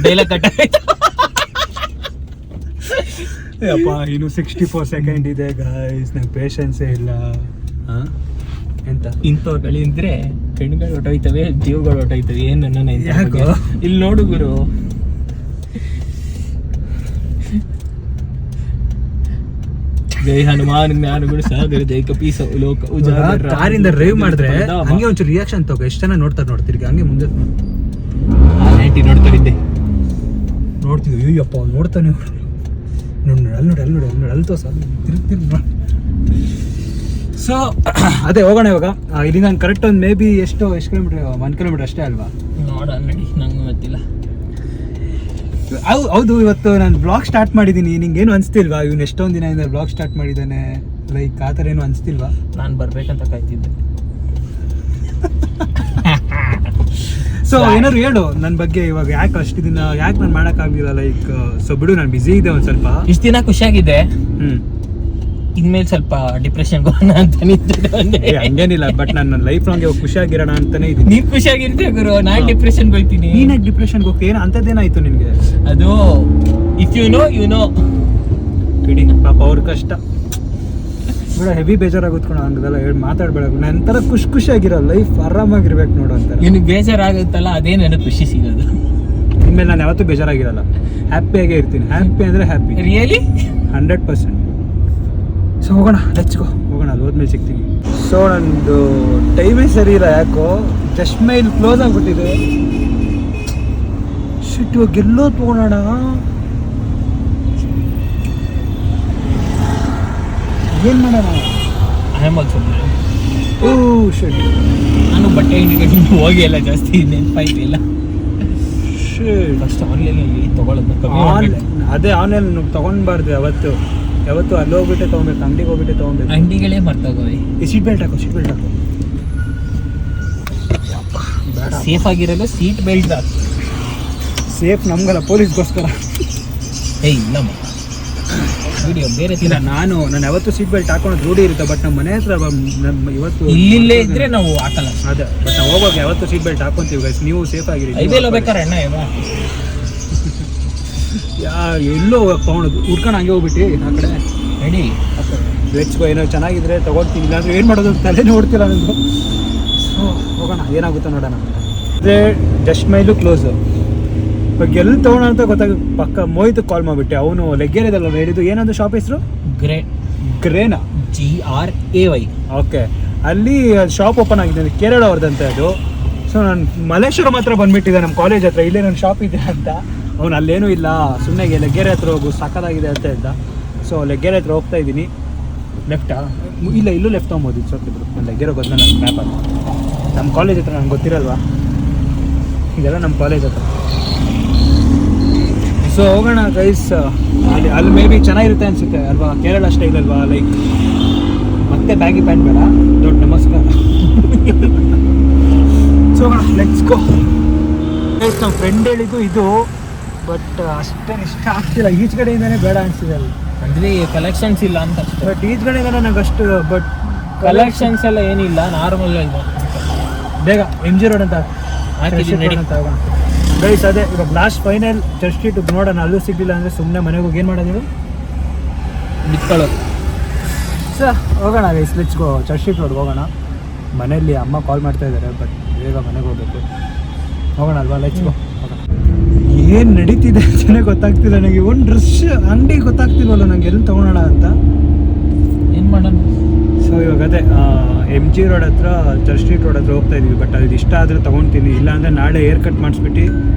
ಡೈಲಾಗ್ ಕಟ್ ಅಪ್ಪ ಇನ್ನು 64 ಸೆಕೆಂಡ್ ಇದೆ ಗೈಸ್, ನಂಗೆ ಪೇಷನ್ಸೇ ಇಲ್ಲ. ಎಂತ ಇಂಥವ್ರುಗಳಿದ್ರೆ ಕಣ್ಗಳು ಹೊಟ್ಟೋಯ್ತವೆ, ಜೀವಗಳು ಹೊಟ್ಟೋಯ್ತವೆ. ಏನು ನನ್ನ ಯಾಕೋ? ಇಲ್ಲಿ ನೋಡು ಗುರು, ಜೈ ಹನುಮಾನ್ ಜ್ಞಾನಗುರು ಸಾಗರ ಜೈ ಕಪೀಸ ಲೋಕ ಉಜಾಗರ. ಕಾರಿಂದ ಡ್ರೈವ್ ಮಾಡಿದ್ರೆ ಹಂಗೆ ಒಂಚೂರು ರಿಯಾಕ್ಷನ್ ತಗೋ. ಎಷ್ಟು ಜನ ನೋಡ್ತಿರ್ಗಿ ಹಂಗೆ ಮುಂದೆ ನೈಂಟಿ ನೋಡ್ಕೊಂಡಿದ್ದೆ. ನೋಡ್ತಿದ್ವಿ. ಅಯ್ಯಪ್ಪ ಅವ್ನು ನೋಡ್ತಾನೆ. ನೋಡಿ ಅಲ್ಲಿ ತೋರ್ಸ ತಿರುಗಿ ಸೊ ಅದೇ ಹೋಗೋಣ ಇವಾಗ. ಇಲ್ಲಿ ನಾನು ಕರೆಕ್ಟ್ ಒಂದು ಮೇ ಬಿ ಎಷ್ಟು ಕಿಲೋಮೀಟ್ರ್, 1 ಕಿಲೋಮೀಟ್ರ್ ಅಷ್ಟೇ ಅಲ್ವಾ? ನೋಡ ನಡಿ, ನಂಗೆ ಗೊತ್ತಿಲ್ಲ. ಹೌದು, ಇವತ್ತು ನಾನು ಬ್ಲಾಗ್ ಸ್ಟಾರ್ಟ್ ಮಾಡಿದ್ದೀನಿ. ನಿಂಗೇನು ಅನಿಸ್ತಿಲ್ವಾ ಇವ್ನು ಎಷ್ಟೊಂದು ದಿನದಿಂದ ಬ್ಲಾಗ್ ಸ್ಟಾರ್ಟ್ ಮಾಡಿದ್ದಾನೆ, ಲೈಕ್ ಆ ಥರ ಏನು ಅನಿಸ್ತಿಲ್ವಾ? ನಾನು ಬರ್ಬೇಕಂತ ಕಾಯ್ತಿದ್ದೆ. ಸೊ ಏನಾದ್ರು ಹೇಳು ನನ್ನ ಬಗ್ಗೆ ಇವಾಗ. ಯಾಕೆ ಅಷ್ಟು ದಿನ ಯಾಕೆ ನಾನು ಮಾಡೋಕ್ಕಾಗಲಿಲ್ಲ? ಲೈಕ್ ಸೊ ಬಿಡು, ನಾನು ಬ್ಯುಸಿ ಇದ್ದೆ ಒಂದು ಸ್ವಲ್ಪ. ಇಷ್ಟು ದಿನ ಖುಷಿಯಾಗಿದೆ, ಇನ್ಮೇಲೆ ಸ್ವಲ್ಪ ಡಿಪ್ರೆಷನ್ ಹೋಗೋಣ ಅಂತ ನಿಂತಿದ್ದೆ. ಹಂಗೇನಿಲ್ಲ, ಬಟ್ ನನ್ನ ಲೈಫ್ ಲಾಂಗ್ ಇವಾಗ ಖುಷಿಯಾಗಿರೋಣ ಅಂತಾನೆ ಇದ್ದೀನಿ. ನೀನ್ ಖುಷಿಯಾಗಿರ್ತೀಯ ಗುರು, ನಾನು ಡಿಪ್ರೆಷನ್ಗೆ ಹೋಗ್ತೀನಿ. ನೀನಾಗಿ ಡಿಪ್ರೆಷನ್ಗೆ ಹೋಗ್ತೀಯ? ಏನು ಅಂಥದ್ದೇನಾಯ್ತು ನಿನಗೆ? ಅದು ಇಫ್ ಯು ನೋ ಬಿಡಿ ಪಾಪ ಅವ್ರ ಕಷ್ಟ ಬಿಡ. ಹೆವಿ ಬೇಜಾರಾಗುತ್ಕೊಂಡು ಹಂಗದೆಲ್ಲ ಹೇಳಿ ಮಾತಾಡ್ಬೇಡ. ನನ್ನ ಥರ ಖುಷಿಯಾಗಿರೋ ಲೈಫ್ ಆರಾಮಾಗಿರ್ಬೇಕು ನೋಡು ಅಂತಾರೆ. ನಿನಗೆ ಬೇಜಾರಾಗುತ್ತಲ್ಲ, ಅದೇ ನನಗೆ ಖುಷಿ ಸಿಗೋದು. ಇನ್ಮೇಲೆ ನಾನು ಯಾವತ್ತೂ ಬೇಜಾರಾಗಿರಲ್ಲ, ಹ್ಯಾಪಿಯಾಗೇ ಇರ್ತೀನಿ. ಹ್ಯಾಪಿ ಅಂದರೆ ಹ್ಯಾಪಿ, ರಿಯಲಿ 100%. ಸೊ ಹೋಗೋಣ, ಲೆಟ್ಸ್ ಗೋ, ಹೋಗೋಣ. ಅಲ್ಲಿ ಹೋದ್ಮೇಲೆ ಸಿಗ್ತೀನಿ. ಸೊ ನಂದು ಟೈಮೇ ಸರಿ ಇಲ್ಲ ಯಾಕೋ. ಜಸ್ಟ್ ಮೈಲ್ ಕ್ಲೋಸ್ ಆಗಿಬಿಟ್ಟಿದೆ. ಶಿಟ್, ಇವಾಗ ಎಲ್ಲೋ ತೊಗೊಳೋಣ. ಏನು ಮಾಡೋಣ? I am also. Oh shit, ನಾನು ಬಟ್ಟೆ ಇಂಡಿಕೇಟಿಂಗ್ ಹೋಗಿ ಎಲ್ಲ ಜಾಸ್ತಿ ನೆನಪಾಯ್ತಿಲ್ಲ. ಶಿಟ್, ಫಸ್ಟ್ ಆನ್ಲೈನಲ್ಲಿ ತೊಗೊಳ್ಳೋದನ್ನ ಕಮ್ಮಿ ಮಾಡ್ಬೇಕು. ಅದೇ ಆನ್ಲೈನ್ ತೊಗೊಂಡ್ಬಾರ್ದು ಯಾವತ್ತು ಅಲ್ಲಿ ಹೋಗ್ಬಿಟ್ಟೆ ತೊಗೊಬೇಕು, ಅಂಗಡಿಗೆ ಹೋಗ್ಬಿಟ್ಟೆ ತೊಗೊಬೇಕು. ಅಂಗಡಿಗಳೇ ಮರ್ತೋಗೋವಿ. ಈ ಸೀಟ್ ಬೆಲ್ಟ್ ಹಾಕು. ಬೇಡ, ಸೇಫ್ ಆಗಿರಲು ಸೀಟ್ ಬೆಲ್ಟ್ ಹಾಕು. ಸೇಫ್ ನಮ್ಗಲ್ಲ, ಪೊಲೀಸ್ಗೋಸ್ಕರ. ಇಲ್ಲಮ್ಮ, ವಿಡಿಯೋ ಬೇರೆ ಇಲ್ಲ, ನಾನು ಯಾವತ್ತೂ ಸೀಟ್ ಬೆಲ್ಟ್ ಹಾಕೊಂಡು ರೂಢಿ ಇರುತ್ತೆ. ಬಟ್ ನಮ್ಮ ಮನೆ ಹತ್ರ ಇವತ್ತು ಇಲ್ಲಿಲ್ಲೇ ಇದ್ರೆ ನಾವು ಹಾಕಲ್ಲ. ಅದೇ, ಬಟ್ ನಾವು ಹೋಗುವಾಗ ಯಾವತ್ತೂ ಸೀಟ್ ಬೆಲ್ಟ್ ಹಾಕೊಂತೀವಿ ಗೈಸ್. ನೀವು ಸೇಫ್ ಆಗಿರಿ. ಐದೇಲೋ ಬೇಕಾರೆ ಅಣ್ಣ ಎಲ್ಲೋ ತೊಗೊಂಡು ಹುಡ್ಕೊಂಡು ಹಂಗೆ ಹೋಗ್ಬಿಟ್ಟು ಆ ಕಡೆ ರೆಡಿ. Let's go. ಏನೋ ಚೆನ್ನಾಗಿದ್ರೆ ತೊಗೊಳ್ತೀನಿ, ಇಲ್ಲಾಂದ್ರೆ ಏನು ಮಾಡೋದು ತಲೆ ನೋಡ್ತೀರ ನನಗೂ. ಸೊ ಹೋಗೋಣ, ಏನಾಗುತ್ತೋ ನೋಡೋಣ. ಅದೇ ಜಸ್ಟ್ ಮೈಲು ಕ್ಲೋಸು. ಇವಾಗ ಎಲ್ಲಿ ತೊಗೊಳ ಅಂತ ಪಕ್ಕ ಮೋಹಿತ್ ಕಾಲ್ ಮಾಡಿಬಿಟ್ಟೆ. ಅವನು ಲೆಗ್ಗೇರಿದಲ್ಲ ಹೇಳಿದ್ದು, ಏನಂದು ಶಾಪ್ ಹೆಸರು? ಗ್ರೇನಾ? GRAY. ಓಕೆ, ಅಲ್ಲಿ ಶಾಪ್ ಓಪನ್ ಆಗಿದೆ, ಕೇರಳ ಅವ್ರದ್ದಂತೆ ಅದು. ಸೊ ನಾನು ಮಲ್ಲೇಶ್ವರಂ ಹತ್ರ ಬಂದುಬಿಟ್ಟಿದ್ದೆ, ನಮ್ಮ ಕಾಲೇಜ್ ಹತ್ರ. ಇಲ್ಲೇ ನನ್ನ ಶಾಪ್ ಇದೆ ಅಂತ. ಅವ್ನು ಅಲ್ಲೇನೂ ಇಲ್ಲ, ಸುಮ್ಮನೆ ಲೆಗ್ಗೇರೆ ಹತ್ರ ಹೋಗು, ಸಾಕಾಗಿದೆ ಅಂತ ಇದ್ದ. ಸೊ ಲೆಗ್ಗೇರೆ ಹತ್ರ ಹೋಗ್ತಾ ಇದ್ದೀನಿ. ಲೆಫ್ಟಾ? ಇಲ್ಲ, ಇಲ್ಲೂ ಲೆಫ್ಟ್ ತೊಗೊಬೋದು. ಇಟ್ಸ್ ಓಕೆ ಬಿಡು, ನಾನು ಲೆಗ್ಗೇರೆ ಹೋದ್ಮೇಲೆ ನನ್ನ ಮ್ಯಾಪ್ ಅಂತ. ನಮ್ಮ ಕಾಲೇಜ್ ಹತ್ರ ನನಗೆ ಗೊತ್ತಿರಲ್ವಾ, ಇದೆಲ್ಲ ನಮ್ಮ ಕಾಲೇಜ್ ಹತ್ರ. ಸೊ ಹೋಗೋಣ ಗೈಸ್. ಅಲ್ಲಿ ಮೇ ಬಿ ಚೆನ್ನಾಗಿರುತ್ತೆ ಅನಿಸುತ್ತೆ ಅಲ್ವಾ, ಕೇರಳ ಸ್ಟೈಲ್ ಅಲ್ವಾ. ಲೈಕ್ ಮತ್ತೆ ಬ್ಯಾಗಿ ಪ್ಯಾಂಟ್ ಬೇಡ, ದೊಡ್ಡ ನಮಸ್ಕಾರ. ಸೊ ಹೋಗೋಣ, ಲೆಟ್ಸ್ ಗೋ. ನಮ್ಮ ಫ್ರೆಂಡ್ ಹೇಳಿದ್ದು ಇದು, ಬಟ್ ಅಷ್ಟೇನು ಇಷ್ಟ ಆಗ್ತಿಲ್ಲ. ಈಚ್ ಕಡೆಯಿಂದನೇ ಬೇಡ ಅನಿಸ್ತಿದೆ ಅಲ್ಲಿ. ಅಂದ್ರೆ ಕಲೆಕ್ಷನ್ಸ್ ಇಲ್ಲ ಅಂತ. ಬಟ್ ಈಚ್ ಕಡೆಯಿಂದನೇ ನಂಗೆ ಅಷ್ಟು. ಬಟ್ ಕಲೆಕ್ಷನ್ಸ್ ಎಲ್ಲ ಏನಿಲ್ಲ, ನಾರ್ಮಲ್ ಇದೆ. ಬೇಗ MG ರೋಡ್ ಅಂತ ಹಾಕಿದ್ದೀನಿ. ಹೋಗೋಣ ಗೈಸ್. ಅದೇ ಇವಾಗ ಲಾಸ್ಟ್ ಫೈನಲ್ ಜಸ್ಟ್ ಸ್ಟ್ರೀಟ್ ನೋಡೋಣ. ಅಲ್ಲೂ ಸಿಗಲಿಲ್ಲ ಅಂದರೆ ಸುಮ್ಮನೆ ಮನೆಗೆ ಹೋಗಿ ಏನು ಮಾಡೋದು ಬಿತ್ಕೊಳ್ಳೋದು. ಸರ್ ಹೋಗೋಣ guys, let's go. Church street road ಹೋಗೋಣ. ಮನೆಯಲ್ಲಿ ಅಮ್ಮ ಕಾಲ್ ಮಾಡ್ತಾ ಇದ್ದಾರೆ, ಬಟ್ ಬೇಗ ಮನೆಗೆ ಹೋಗ್ಬೇಕು. ಹೋಗೋಣ ಅಲ್ವಾ, ಲೆಟ್ಸ್ ಗೋ. ಏನು ನಡೀತಿದೆ ಅಂತಲೇ ಗೊತ್ತಾಗ್ತಿಲ್ಲ ನನಗೆ. ಒಂದು ಡ್ರೆಸ್ ಅಂಗಡಿ ಗೊತ್ತಾಗ್ತಿಲ್ವಲ್ಲ ನನಗೆ, ಎಲ್ಲಿ ತೊಗೊಳೋಣ ಅಂತ. ಏನು ಮಾಡೋಣ? ಸೊ ಇವಾಗ ಅದೇ MG ರೋಡ್ ಹತ್ರ, ಚರ್ಚ್ ಸ್ಟ್ರೀಟ್ ರೋಡ್ ಹತ್ರ ಹೋಗ್ತಾ ಇದ್ದೀವಿ. ಬಟ್ ಅದು ಇಷ್ಟ ಆದರೆ ತೊಗೊಳ್ತೀನಿ, ಇಲ್ಲಾಂದರೆ ನಾಳೆ ಹೇರ್ ಕಟ್ ಮಾಡಿಸ್ಬಿಟ್ಟು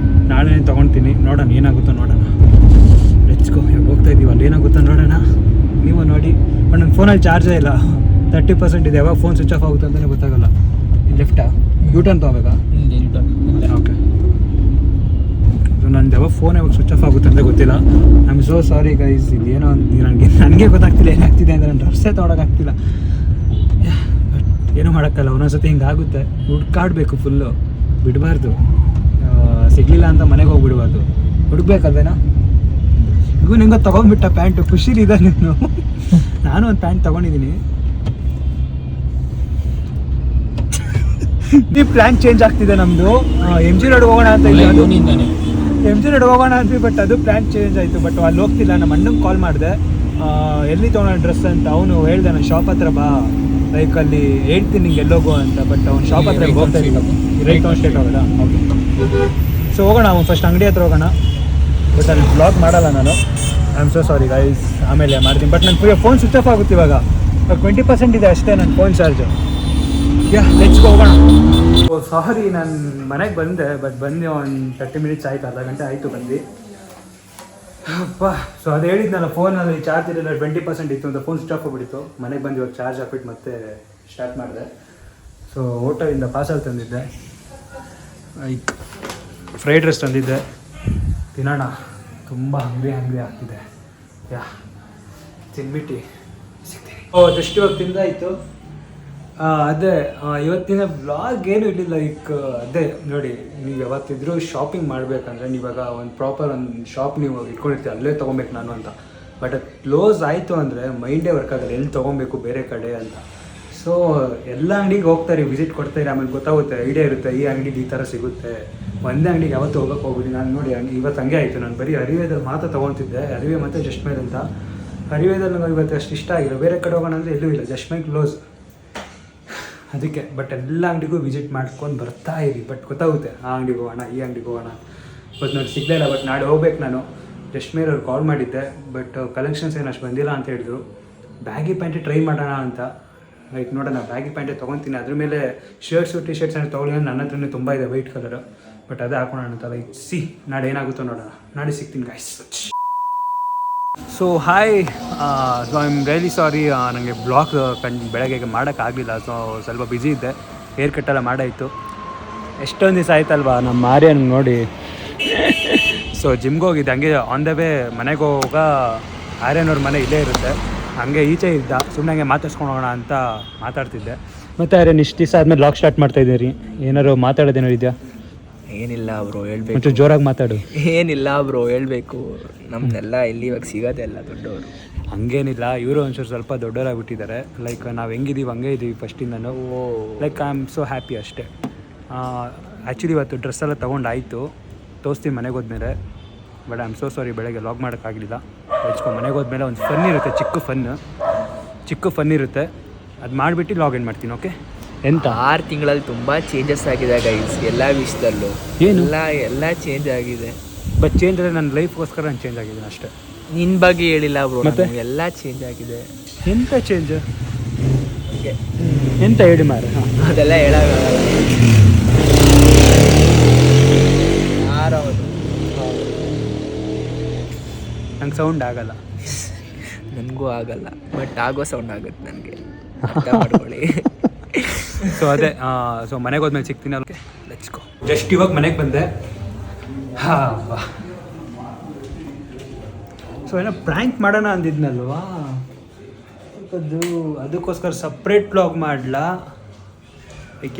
ನಾಳೆ ತೊಗೊಳ್ತೀನಿ. ನೋಡೋಣ ಏನಾಗುತ್ತೋ ನೋಡೋಣ. Let's go. ಇವಾಗ ಹೋಗ್ತಾ ಇದ್ದೀವಿ, ಅಲ್ಲಿ ಏನಾಗುತ್ತೋ ನೋಡೋಣ. ನೀವು ನೋಡಿ. ಬಟ್ ನನ್ನ ಫೋನಲ್ಲಿ ಚಾರ್ಜೇ ಇಲ್ಲ, 30% ಇದೆ. ಯಾವಾಗ ಫೋನ್ ಸ್ವಿಚ್ ಆಫ್ ಆಗುತ್ತೆ ಅಂತಲೇ ಗೊತ್ತಾಗಲ್ಲ. ಲೆಫ್ಟಾ? ಯೂಟರ್ನ್ ತೊಗೋಬೇಕಾ? ಓಕೆ. ನಂದು ಯಾವಾಗ ಫೋನ್ ಯಾವಾಗ ಸ್ವಿಚ್ ಆಫ್ ಆಗುತ್ತೆ ಅಂತ ಗೊತ್ತಿಲ್ಲ. I am so sorry guys. ಇದೇನೋ ನನಗೆ ಗೊತ್ತಾಗ್ತಿಲ್ಲ ಏನಾಗ್ತಿದೆ ಅಂತ. ನಾನು ಡ್ರೆಸ್ಸೇ ತೊಗೊಳಕ್ಕಾಗ್ತಿಲ್ಲ. ಬಟ್ ಏನೂ ಮಾಡೋಕ್ಕಲ್ಲ, ಒಂದೊಂದ್ಸತಿ ಹಿಂಗಾಗುತ್ತೆ. ಹುಡ್ಕಾಡಬೇಕು ಫುಲ್ಲು, ಬಿಡಬಾರ್ದು. ಸಿಗಲಿಲ್ಲ ಅಂತ ಮನೆಗೆ ಹೋಗ್ಬಿಡ್ಬಾರ್ದು, ಹುಡುಕ್ಬೇಕಲ್ವೇನೋ. ಇವು ನಿಂಗೆ ತೊಗೊಂಡ್ಬಿಟ್ಟ ಪ್ಯಾಂಟು ಖುಷಿಲಿದೆ ನೀನು. ನಾನು ಒಂದು ಪ್ಯಾಂಟ್ ತೊಗೊಂಡಿದ್ದೀನಿ. ಈ ಪ್ಲ್ಯಾನ್ ಚೇಂಜ್ ಆಗ್ತಿದೆ ನಮ್ಮದು. ಎಮ್ ಜಿ ರೋಡ್ ಹೋಗೋಣ ಅಂತ ಇದೆ. ಅದು ಎಮ್ ಜಿ ರೋಡ್ ಹೋಗೋಣ ಅಂದ್ವಿ, ಬಟ್ ಅದು ಪ್ಲ್ಯಾನ್ ಚೇಂಜ್ ಆಯಿತು. ಬಟ್ ಅಲ್ಲಿ ಹೋಗ್ತಿಲ್ಲ. ನಮ್ಮ ಅಣ್ಣಂಗೆ ಕಾಲ್ ಮಾಡಿದೆ, ಎಲ್ಲಿ ತೊಗೊಳೋಣ ಡ್ರೆಸ್ ಅಂತ. ಅವನು ಹೇಳ್ದೆ ನಾನು ಶಾಪ್ ಹತ್ರ ಬಾ, ಲೈಕ್ ಅಲ್ಲಿ ಹೇಳ್ತೀನಿ ನಿಂಗೆ ಎಲ್ಲೋಗು ಅಂತ. ಬಟ್ ಅವ್ನು ಶಾಪ್ ಹತ್ರ ಹೋಗ್ತಾ ಇದ್ದೀನಿ. ರೈಟ್ ಆನ್ ಸ್ಟೇಟ್ ಹೋಗೋದಾ? ಓಕೆ. ಸೊ ಹೋಗೋಣ, ಅವ್ನು ಫಸ್ಟ್ ಅಂಗಡಿ ಹತ್ರ ಹೋಗೋಣ. ಬಟ್ ಅಲ್ಲಿ ಬ್ಲಾಗ್ ಮಾಡಲ್ಲ ನಾನು. I am so sorry guys, ಆಮೇಲೆ ಮಾಡ್ತೀನಿ. ಬಟ್ ನನ್ನ ಫೋನ್ ಸ್ವಿಚ್ ಆಫ್ ಆಗುತ್ತೆ ಇವಾಗ. 20% ಇದೆ ಅಷ್ಟೇ ನನ್ನ ಫೋನ್ ಚಾರ್ಜು. ಯಾ ಲೆಟ್ಸ್ ಹೋಗೋಣ. ಓ ಸಾರಿ, ನಾನು ಮನೆಗೆ ಬಂದೆ, ಬಟ್ ಬಂದು ಒಂದು 30 ಮಿನಿಟ್ಸ್ ಆಯಿತು, ಅರ್ಧ ಗಂಟೆ ಆಯಿತು ಬಂದು. ಅಪ್ಪ, ಸೊ ಅದು ಹೇಳಿದ್ನಲ್ಲ, ಫೋನಲ್ಲಿ ಚಾರ್ಜ್ ಇರಲಿಲ್ಲ, 20% ಇತ್ತು ಅಂತ ಫೋನ್ ಸ್ವಿಚ್ ಆಫ್ ಆಗಿಬಿಟ್ಟಿತ್ತು. ಮನೆಗೆ ಬಂದು ಇವಾಗ ಚಾರ್ಜ್ ಹಾಕ್ಬಿಟ್ಟು ಮತ್ತೆ ಸ್ಟಾರ್ಟ್ ಮಾಡಿದೆ. ಸೊ ಹೋಟೆಲಿಂದ ಪಾರ್ಸಲ್ ತಂದಿದ್ದೆ, ಫ್ರೈಡ್ ರೈಸ್ ತಂದಿದ್ದೆ, ತಿನ್ನೋಣ. ತುಂಬ ಹಂಗ್ರಿ ಆಗ್ತಿದೆ. ಯಾ ತಿನ್ಬಿಟ್ಟು ಸಿಗ್ತೀನಿ. ಜಸ್ಟ್ ಇವಾಗ ತಿಂದಾಯಿತು. ಅದೇ ಇವತ್ತಿನ ವ್ಲಾಗ್ ಏನೂ ಇರಲಿಲ್ಲ. ಅದೇ ನೋಡಿ, ನೀವು ಯಾವತ್ತಿದ್ರೂ ಶಾಪಿಂಗ್ ಮಾಡಬೇಕಂದ್ರೆ ನೀವಾಗ ಒಂದು ಪ್ರಾಪರ್ ಒಂದು ಶಾಪ್ ನೀವು ಇಟ್ಕೊಂಡಿರ್ತೀವಿ, ಅಲ್ಲೇ ತೊಗೊಬೇಕು ನಾನು ಅಂತ. ಬಟ್ ಅದು ಕ್ಲೋಸ್ ಆಯಿತು ಅಂದರೆ ಮೈಂಡೇ ವರ್ಕ್ ಆಗಲ್ಲ, ಎಲ್ಲಿ ತೊಗೊಬೇಕು ಬೇರೆ ಕಡೆ ಅಂತ. ಸೊ ಎಲ್ಲ ಅಂಗಡಿಗೆ ಹೋಗ್ತಾರೆ, ವಿಸಿಟ್ ಕೊಡ್ತಾರೆ, ಆಮೇಲೆ ಗೊತ್ತಾಗುತ್ತೆ, ಐಡಿಯಾ ಇರುತ್ತೆ, ಈ ಅಂಗಡಿಗೆ ಈ ಥರ ಸಿಗುತ್ತೆ. ಒಂದೇ ಅಂಗಡಿಗೆ ಯಾವತ್ತೂ ಹೋಗೋಕ್ಕೆ ಹೋಗ್ಬಿಡಿ. ನಾನು ನೋಡಿ ಇವತ್ತು ಹಂಗೆ ಆಯಿತು. ನಾನು ಬರೀ ಅರಿವೆದಲ್ಲಿ ಮಾತ್ರ ತೊಗೊತಿದ್ದೆ, ಅರಿವೆ ಮತ್ತು ಜಸ್ಟ್ ಮೇಲ್ ಅಂತ. ಅರಿವೆದಲ್ಲಿ ನನಗೆ ಇವತ್ತು ಅಷ್ಟು ಇಷ್ಟ ಆಗಿಲ್ಲ. ಬೇರೆ ಕಡೆ ಹೋಗೋಣ ಅಂದರೆ ಎಲ್ಲೂ ಇಲ್ಲ, ಜಸ್ಟ್ ಮೇಲ್ ಕ್ಲೋಸ್. ಅದಕ್ಕೆ ಬಟ್ ಎಲ್ಲ ಅಂಗಡಿಗೂ ವಿಸಿಟ್ ಮಾಡ್ಕೊಂಡು ಬರ್ತಾ ಇರಿ. ಬಟ್ ಗೊತ್ತಾಗುತ್ತೆ, ಆ ಅಂಗಡಿಗೆ ಹೋಗೋಣ, ಈ ಅಂಗಡಿಗೆ ಹೋಗೋಣ. ಬಟ್ ನೋಡಿ ಸಿಗಲೇ ಇಲ್ಲ. ಬಟ್ ನಾಳೆ ಹೋಗ್ಬೇಕು ನಾನು. ಜಸ್ಟ್ ಮೇಲೆ ಅವ್ರು ಕಾಲ್ ಮಾಡಿದ್ದೆ, ಬಟ್ ಕಲೆಕ್ಷನ್ಸ್ ಏನು ಅಷ್ಟು ಬಂದಿಲ್ಲ ಅಂತ ಹೇಳಿದ್ರು. ಬ್ಯಾಗಿ ಪ್ಯಾಂಟೇ ಟ್ರೈ ಮಾಡೋಣ ಅಂತ. ಲೈಕ್ ನೋಡೋಣ, ಬ್ಯಾಗಿ ಪ್ಯಾಂಟೇ ತೊಗೊತೀನಿ. ಅದ್ರ ಮೇಲೆ ಶರ್ಟ್ಸು ಟಿ ಶರ್ಟ್ಸ್ ಏನು ತೊಗೊಳ್ಳಿ. ನನ್ನ ಹತ್ರನೇ ತುಂಬ ಇದೆ ವೈಟ್ ಕಲರ್, ಬಟ್ ಅದೇ ಹಾಕೋಣ ಅಂತ. ಲೈಕ್ ನಾಳೆ ಏನಾಗುತ್ತೋ ನೋಡೋಣ. ನಾಳೆ ಸಿಗ್ತೀನಿ guys. So hi, so I am really sorry, ನನಗೆ ಬ್ಲಾಗ್ ಬೆಳಗ್ಗೆ ಮಾಡೋಕ್ಕಾಗಲಿಲ್ಲ. ಸೊ ಸ್ವಲ್ಪ ಬ್ಯುಸಿ ಇದ್ದೆ. ಹೇರ್ ಕಟ್ಟೆಲ್ಲ ಮಾಡಾಯಿತು. ಎಷ್ಟೊಂದು ದಿವಸ ಆಯ್ತಲ್ವಾ ನಮ್ಮ ಆರ್ಯನ್ ನೋಡಿ. ಸೊ ಜಿಮ್ಗೆ ಹೋಗಿದ್ದೆ, ಹಂಗೆ ಆನ್ ದ ವೇ ಮನೆಗೆ ಹೋಗ ಆರ್ಯನ್ ಅವ್ರ ಮನೆ ಇಲ್ಲೇ ಇರುತ್ತೆ, ಹಂಗೆ ಈಚೆ ಇದ್ದ. ಸುಮ್ಮನೆ ಹಂಗೆ ಮಾತಾಡ್ಸ್ಕೊಂಡು ಹೋಗೋಣ ಅಂತ ಮಾತಾಡ್ತಿದ್ದೆ. ಮತ್ತು ಆರ್ಯನ್ ಇಷ್ಟು ದಿವಸ ಆದಮೇಲೆ ಬ್ಲಾಗ್ ಸ್ಟಾರ್ಟ್ ಮಾಡ್ತಾಯಿದ್ದೀರಿ, ಏನಾರು ಮಾತಾಡೋದೇನೋ ಇದೆಯಾ? ಏನಿಲ್ಲ ಬ್ರೋ, ಹೇಳ್ಬೇಕು. ಒಂಚೂರು ಜೋರಾಗಿ ಮಾತಾಡು. ಏನಿಲ್ಲ ಬ್ರೋ, ಹೇಳ್ಬೇಕು. ನಮ್ಮನ್ನೆಲ್ಲ ಇಲ್ಲಿ ಇವಾಗ ಸಿಗೋದೇ ಇಲ್ಲ ದೊಡ್ಡವರು. ಹಂಗೇನಿಲ್ಲ, ಇವರು ಒಂಚೂರು ಸ್ವಲ್ಪ ದೊಡ್ಡವರಾಗ್ಬಿಟ್ಟಿದ್ದಾರೆ. ಲೈಕ್ ನಾವು ಹೆಂಗಿದ್ದೀವಿ ಹಂಗೆ ಇದ್ದೀವಿ ಫಸ್ಟಿಂದನೂ. Like I am so happy ಅಷ್ಟೇ. ಆ್ಯಕ್ಚುಲಿ ಇವತ್ತು ಡ್ರೆಸ್ ಎಲ್ಲ ತೊಗೊಂಡಾಯಿತು, ತೋರಿಸ್ತೀನಿ ಮನೆಗೆ ಹೋದ್ಮೇಲೆ. But I am so sorry, ಬೆಳಗ್ಗೆ ಲಾಗ್ ಮಾಡೋಕ್ಕಾಗಲಿಲ್ಲ. ಮನೆಗೆ ಹೋದ್ಮೇಲೆ ಒಂದು ಫನ್ ಇರುತ್ತೆ, ಚಿಕ್ಕ ಫನ್ ಇರುತ್ತೆ, ಅದು ಮಾಡಿಬಿಟ್ಟು ಲಾಗ್ ಇನ್ ಮಾಡ್ತೀನಿ. ಓಕೆ? ಎಂತ 6 ತಿಂಗಳಲ್ಲಿ ತುಂಬ ಚೇಂಜಸ್ ಆಗಿದೆ ಗೈಸ್, ಎಲ್ಲ ವಿಷಯದಲ್ಲೂ. ಏನು ಎಲ್ಲ ಚೇಂಜ್ ಆಗಿದೆ. ಬಟ್ ಚೇಂಜ್ ಅಂದರೆ ನನ್ನ ಲೈಫ್ಗೋಸ್ಕರ ನಾನು ಚೇಂಜ್ ಆಗಿದ್ದೀನಿ ಅಷ್ಟೇ. ನಿನ್ನ ಬಗ್ಗೆ ಹೇಳಿಲ್ಲ ಬ್ರೋ, ಮತ್ತೆ ಎಲ್ಲ ಚೇಂಜ್ ಆಗಿದೆ. ಎಂತ ಚೇಂಜ್? ಎಂತ ಹೇಳಿ ಮಾರ? ಅದೆಲ್ಲ ಹೇಳೋಕ್ಕಾಗಲ್ಲ. ಯಾರವರು ನಂಗೆ ಸೌಂಡ್ ಆಗಲ್ಲ. ನನಗೂ ಆಗಲ್ಲ, ಬಟ್ ಆಗೋ ಸೌಂಡ್ ಆಗುತ್ತೆ ನನಗೆ, ಅರ್ಥ ಮಾಡ್ಕೊಳ್ಳಿ. ಸೊ ಅದೇ, ಸೊ ಮನೆಗೆ ಹೋದ್ಮೇಲೆ ಸಿಗ್ತೀನಿ. Okay, let's go. ಜಸ್ಟ್ ಇವಾಗ ಮನೆಗೆ ಬಂದೆ. ಸೊ ಏನೋ ಪ್ರ್ಯಾಂಕ್ ಮಾಡೋಣ ಅಂದಿದ್ನಲ್ವಾ, ಅದಕ್ಕೋಸ್ಕರ ಸಪ್ರೇಟ್ ಬ್ಲಾಗ್ ಮಾಡಲಾ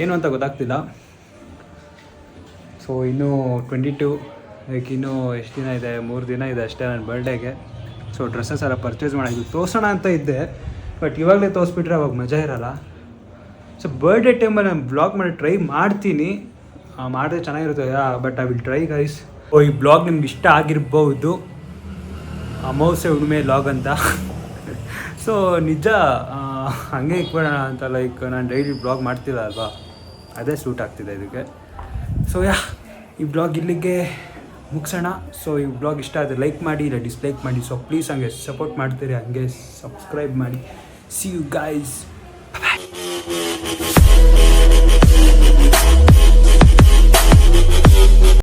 ಏನು ಅಂತ ಗೊತ್ತಾಗ್ತಿಲ್ಲ. ಸೊ ಇನ್ನೂ 22, ಲೈಕ್ ಇನ್ನೂ ಎಷ್ಟು ದಿನ ಇದೆ? 3 ದಿನ ಇದೆ ಅಷ್ಟೇ ನನ್ನ ಬರ್ಡೇಗೆ. ಸೊ ಡ್ರೆಸ್ಸಸ್ ಎಲ್ಲ ಪರ್ಚೇಸ್ ಮಾಡೋದು ತೋರಿಸೋಣ ಅಂತ ಇದ್ದೆ, ಬಟ್ ಇವಾಗಲೇ ತೋರಿಸ್ಬಿಟ್ರೆ ಅವಾಗ ಮಜಾ ಇರೋಲ್ಲ. ಸೊ ಬರ್ಡೇ ಟೈಮಲ್ಲಿ ನಾನು ಬ್ಲಾಗ್ ಮಾಡಿ ಟ್ರೈ ಮಾಡ್ತೀನಿ, ಮಾಡಿದ್ರೆ ಚೆನ್ನಾಗಿರುತ್ತೆ. But I will try guys. ಈ ಬ್ಲಾಗ್ ನಿಮ್ಗೆ ಇಷ್ಟ ಆಗಿರ್ಬೋದು, ಅಮಾವಾಸ್ಯೆ ಹುಣ್ಣಿಮೆ ಲಾಗ್ ಅಂತ. ಸೊ ನಿಜ ಹಂಗೆ ಇಟ್ಬಿಡೋಣ ಅಂತ. ಲೈಕ್ ನಾನು ಡೈಲಿ ಬ್ಲಾಗ್ ಮಾಡ್ತಿಲ್ಲ ಅಲ್ವಾ, ಅದೇ ಸೂಟ್ ಆಗ್ತಿದೆ ಇದಕ್ಕೆ. ಸೊ ಈ ಬ್ಲಾಗ್ ಇಲ್ಲಿಗೆ ಮುಗಿಸೋಣ. ಸೊ ಈ ಬ್ಲಾಗ್ ಇಷ್ಟ ಆದರೆ ಲೈಕ್ ಮಾಡಿ, ಇಲ್ಲ ಡಿಸ್ಲೈಕ್ ಮಾಡಿ. ಸೊ ಪ್ಲೀಸ್ ಹಂಗೆ ಸಪೋರ್ಟ್ ಮಾಡ್ತೀರಿ, ಹಂಗೆ ಸಬ್ಸ್ಕ್ರೈಬ್ ಮಾಡಿ. See you guys, bye.